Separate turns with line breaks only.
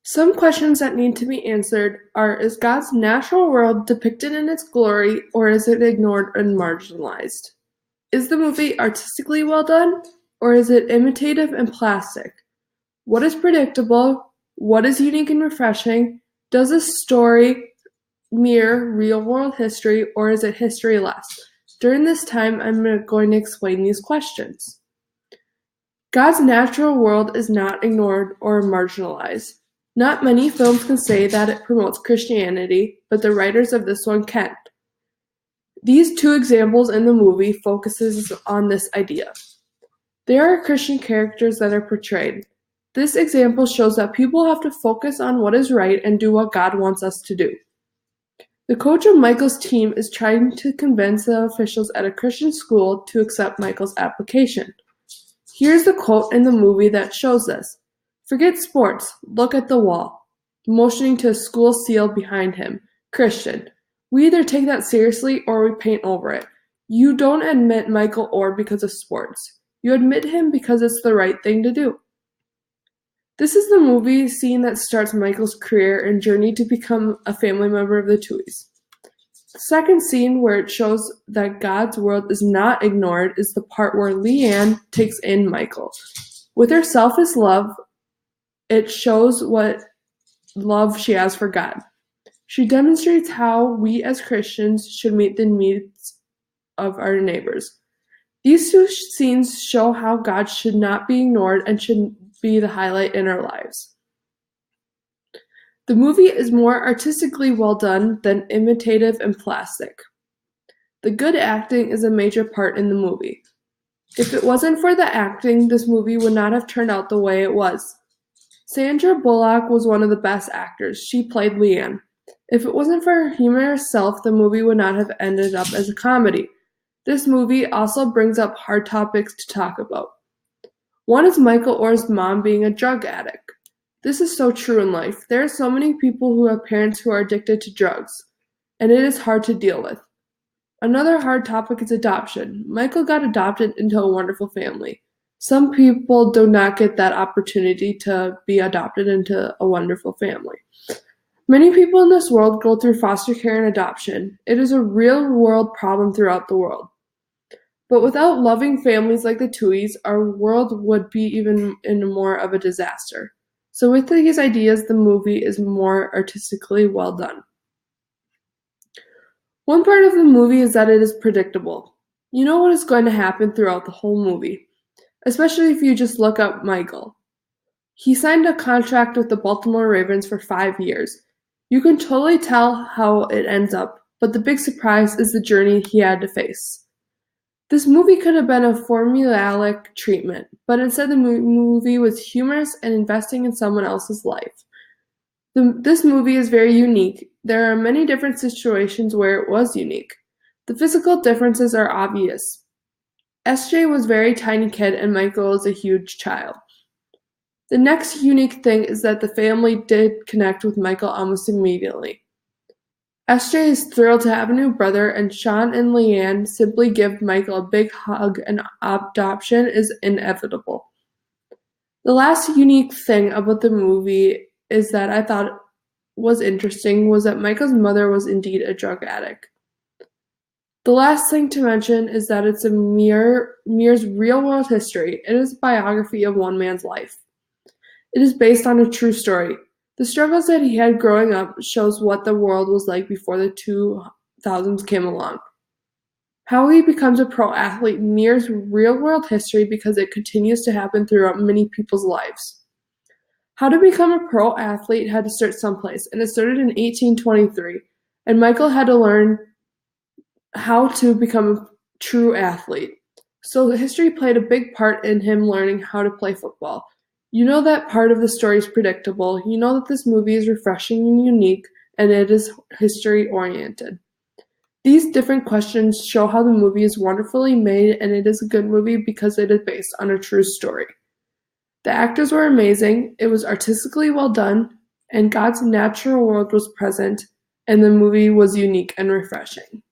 Some questions that need to be answered are: is God's natural world depicted in its glory, or is it ignored and marginalized? Is the movie artistically well done, or is it imitative and plastic? What is predictable? What is unique and refreshing? Does this story mirror real-world history, or is it history less? During this time, I'm going to explain these questions. God's natural world is not ignored or marginalized. Not many films can say that it promotes Christianity, but the writers of this one can. These two examples in the movie focuses on this idea. There are Christian characters that are portrayed. This example shows that people have to focus on what is right and do what God wants us to do. The coach of Michael's team is trying to convince the officials at a Christian school to accept Michael's application. Here's the quote in the movie that shows this. "Forget sports, look at the wall," motioning to a school seal behind him. Christian. We either take that seriously or we paint over it. You don't admit Michael Orr because of sports. You admit him because it's the right thing to do. This is the movie scene that starts Michael's career and journey to become a family member of the Tuohys. The second scene where it shows that God's world is not ignored is the part where Leanne takes in Michael. With her selfless love, it shows what love she has for God. She demonstrates how we as Christians should meet the needs of our neighbors. These two scenes show how God should not be ignored and should be the highlight in our lives. The movie is more artistically well done than imitative and plastic. The good acting is a major part in the movie. If it wasn't for the acting, this movie would not have turned out the way it was. Sandra Bullock was one of the best actors. She played Leanne. If it wasn't for her humorous self, the movie would not have ended up as a comedy. This movie also brings up hard topics to talk about. One is Michael Orr's mom being a drug addict. This is so true in life. There are so many people who have parents who are addicted to drugs, and it is hard to deal with. Another hard topic is adoption. Michael got adopted into a wonderful family. Some people do not get that opportunity to be adopted into a wonderful family. Many people in this world go through foster care and adoption. It is a real-world problem throughout the world. But without loving families like the Tuohys, our world would be even in more of a disaster. So with these ideas, the movie is more artistically well done. One part of the movie is that it is predictable. You know what is going to happen throughout the whole movie, especially if you just look up Michael. He signed a contract with the Baltimore Ravens for 5 years. You can totally tell how it ends up, but the big surprise is the journey he had to face. This movie could have been a formulaic treatment, but instead the movie was humorous and investing in someone else's life. This movie is very unique. There are many different situations where it was unique. The physical differences are obvious. SJ was a very tiny kid and Michael is a huge child. The next unique thing is that the family did connect with Michael almost immediately. SJ is thrilled to have a new brother, and Sean and Leanne simply give Michael a big hug, and adoption is inevitable. The last unique thing about the movie is that I thought was interesting was that Michael's mother was indeed a drug addict. The last thing to mention is that it's mirrors real-world history. It is a biography of one man's life. It is based on a true story. The struggles that he had growing up shows what the world was like before the 2000s came along. How he becomes a pro athlete mirrors real-world history because it continues to happen throughout many people's lives. How to become a pro athlete had to start someplace, and it started in 1823, and Michael had to learn how to become a true athlete. So history played a big part in him learning how to play football. You know that part of the story is predictable. You know that this movie is refreshing and unique, and it is history-oriented. These different questions show how the movie is wonderfully made, and it is a good movie because it is based on a true story. The actors were amazing, it was artistically well done, and God's natural world was present, and the movie was unique and refreshing.